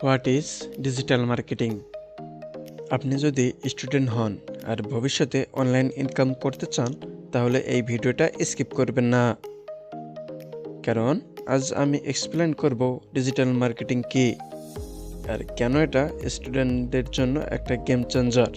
What is digital marketing? আপনি যদি student হন আর ভবিষ্যতে অনলাইন ইনকাম করতে চান তাহলে এই ভিডিওটা স্কিপ করবেন না, কারণ আজ আমি এক্সপ্লেন করব ডিজিটাল মার্কেটিং কি আর কেন এটা স্টুডেন্টদের জন্য একটা গেম চেঞ্জার।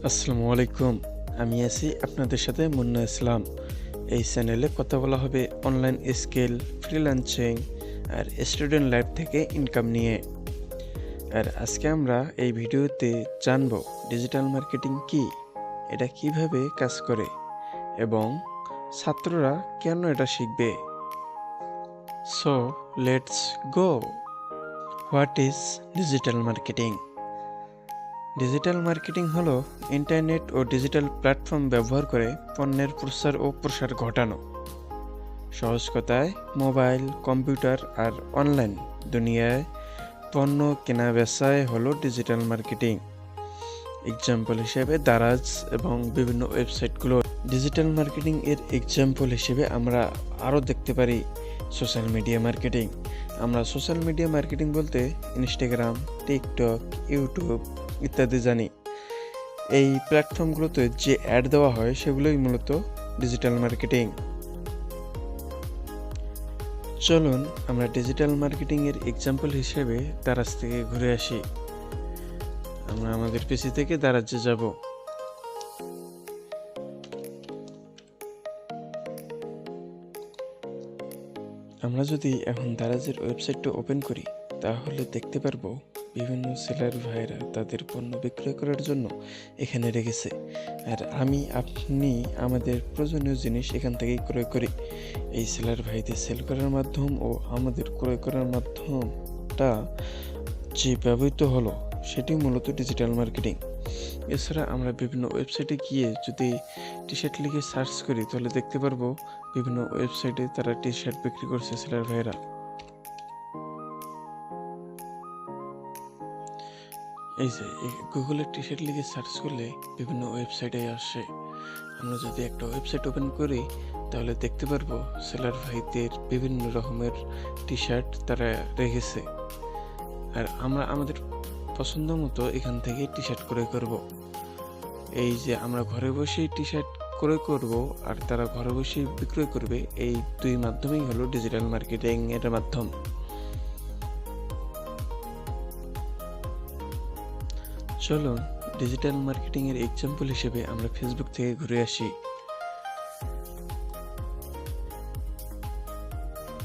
আসসালামু আলাইকুম, আমি আছি আপনাদের সাথে মুন্না ইসলাম। এই চ্যানেলে কথা বলা হবে অনলাইন স্কিল, ফ্রিল্যান্সিং আর স্টুডেন্ট লাইফ থেকে ইনকাম নিয়ে। আর আজকে আমরা এই ভিডিওতে জানব ডিজিটাল মার্কেটিং কি, এটা কিভাবে কাজ করে এবং ছাত্ররা কেন এটা শিখবে। So let's go. What is digital marketing? Digital marketing হলো ইন্টারনেট ও ডিজিটাল প্ল্যাটফর্ম ব্যবহার করে পণ্যের প্রচার ও প্রসার ঘটানো। সহজ কথায় মোবাইল, কম্পিউটার আর অনলাইন দুনিয়ায় পণ্য কেনা বেচায় হলো ডিজিটাল মার্কেটিং। এক্সাম্পল হিসেবে দারাজ এবং বিভিন্ন ওয়েবসাইটগুলো। ডিজিটাল মার্কেটিং এর এক্সাম্পল হিসেবে আমরা আরও দেখতে পারি সোশ্যাল মিডিয়া মার্কেটিং। আমরা সোশ্যাল মিডিয়া মার্কেটিং বলতে ইনস্টাগ্রাম, টিকটক, ইউটিউব ইত্যাদি জানি। এই প্ল্যাটফর্মগুলোতে যে অ্যাড দেওয়া হয় সেগুলোই মূলত ডিজিটাল মার্কেটিং। চলুন আমরা ডিজিটাল মার্কেটিং এর এক্সাম্পল হিসেবে দারাজ থেকে ঘুরে আসি। আমরা আমাদের পিসি থেকে দারাজে যাব। আমরা যদি এখন দারাজের ওয়েবসাইটটা ওপেন করি তাহলে দেখতে পারবো বিভিন্ন সেলার ভাইরা তাদের পণ্য বিক্রয় করার জন্য এখানে রেখেছে। আর আপনি আমাদের প্রয়োজনীয় জিনিস এখান থেকেই ক্রয় করি। এই সেলার ভাইদের সেল করার মাধ্যম ও আমাদের ক্রয় করার মাধ্যমটা যে ব্যবহৃত হলো সেটি মূলত ডিজিটাল মার্কেটিং। এছাড়া আমরা বিভিন্ন ওয়েবসাইটে গিয়ে যদি টি শার্ট লিখে সার্চ করি তাহলে দেখতে পারবো বিভিন্ন ওয়েবসাইটে তারা টি শার্ট বিক্রি করছে সেলার ভাইরা। এই যে গুগলে টি শার্ট লিখে সার্চ করলে বিভিন্ন ওয়েবসাইটে আসে। আমরা যদি একটা ওয়েবসাইট ওপেন করি তাহলে দেখতে পারবো সেলার ভাইদের বিভিন্ন রকমের টি শার্ট তারা রেখেছে। আর আমরা আমাদের পছন্দ মতো এখান থেকে টি শার্ট ক্রয় করব। এই যে আমরা ঘরে বসেই টি শার্ট ক্রয় করব আর তারা ঘরে বসেই বিক্রয় করবে, এই দুই মাধ্যমেই হলো ডিজিটাল মার্কেটিং এর মাধ্যম। চলুন ডিজিটাল মার্কেটিং এর এক্সাম্পল হিসেবে আমরা ফেসবুক থেকে ঘুরে আসি।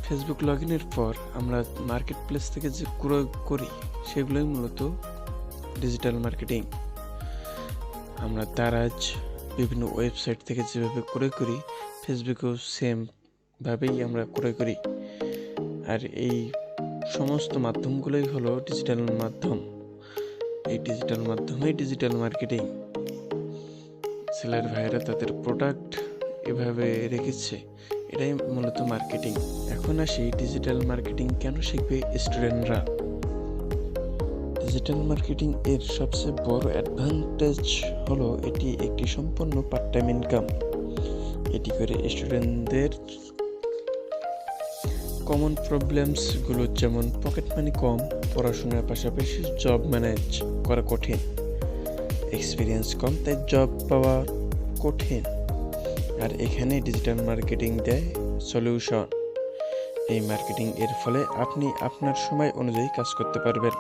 ফেসবুক লগ ইনের পর আমরা মার্কেট প্লেস থেকে যে ক্রয় করি সেগুলোই মূলত ডিজিটাল মার্কেটিং। আমরা দারাজ বিভিন্ন ওয়েবসাইট থেকে যেভাবে ক্রয় করি ফেসবুকেও সেম ভাবেই আমরা ক্রয় করি। আর এই সমস্ত মাধ্যমগুলোই হলো ডিজিটাল মাধ্যম। এই ডিজিটাল মাধ্যমেই ডিজিটাল মার্কেটিং। সেলার ভাইরা তাদের প্রোডাক্ট এভাবে রেখেছে, এটাই মূলত মার্কেটিং। এখন আসি ডিজিটাল মার্কেটিং কেন শিখবে স্টুডেন্টরা। ডিজিটাল মার্কেটিং এর সবচেয়ে বড় অ্যাডভান্টেজ হলো এটি একটি সম্পূর্ণ পার্ট টাইম ইনকাম। এটি করে স্টুডেন্টদের কমন প্রবলেমসগুলো যেমন পকেট মানি কম, পড়াশোনার পাশাপাশি জব ম্যানেজ করা কঠিন, এক্সপিরিয়েন্স কম তাই জব পাওয়া কঠিন। আর এখানে ডিজিটাল মার্কেটিং দেয় সলিউশন। এই মার্কেটিং এর ফলে আপনি আপনার সময় অনুযায়ী কাজ করতে পারবেন।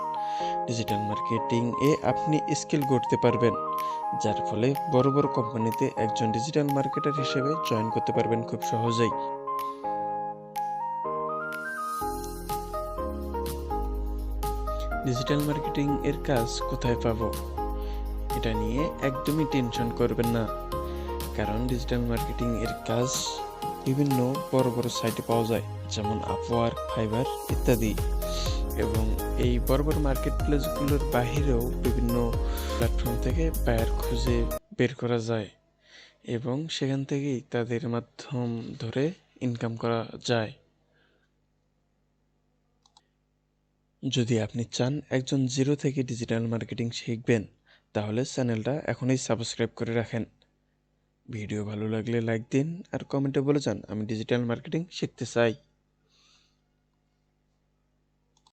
ডিজিটাল মার্কেটিং এ আপনি স্কিল গড়তে পারবেন, যার ফলে বড় বড় কোম্পানিতে একজন ডিজিটাল মার্কেটার হিসেবে জয়েন করতে পারবেন খুব সহজেই। ডিজিটাল মার্কেটিং এর কাজ কোথায় পাবো এটা নিয়ে একদমই টেনশন করবেন না, কারণ ডিজিটাল মার্কেটিং এর কাজ বিভিন্ন বড় বড় সাইটে পাওয়া যায়, যেমন আপওয়ার্ক, ফাইবার ইত্যাদি। এবং এই বড় বড় মার্কেট প্লেসগুলোর বাহিরেও বিভিন্ন প্ল্যাটফর্ম থেকে বায়ার খুঁজে বের করা যায় এবং সেখান থেকেই তাদের মাধ্যম ধরে ইনকাম করা যায়। যদি আপনি চান একজন জিরো থেকে ডিজিটাল মার্কেটিং শিখবেন তাহলে চ্যানেলটা এখনই সাবস্ক্রাইব করে রাখেন। ভিডিও ভালো লাগলে লাইক দিন আর কমেন্টে বলে যান আমি ডিজিটাল মার্কেটিং শিখতে চাই।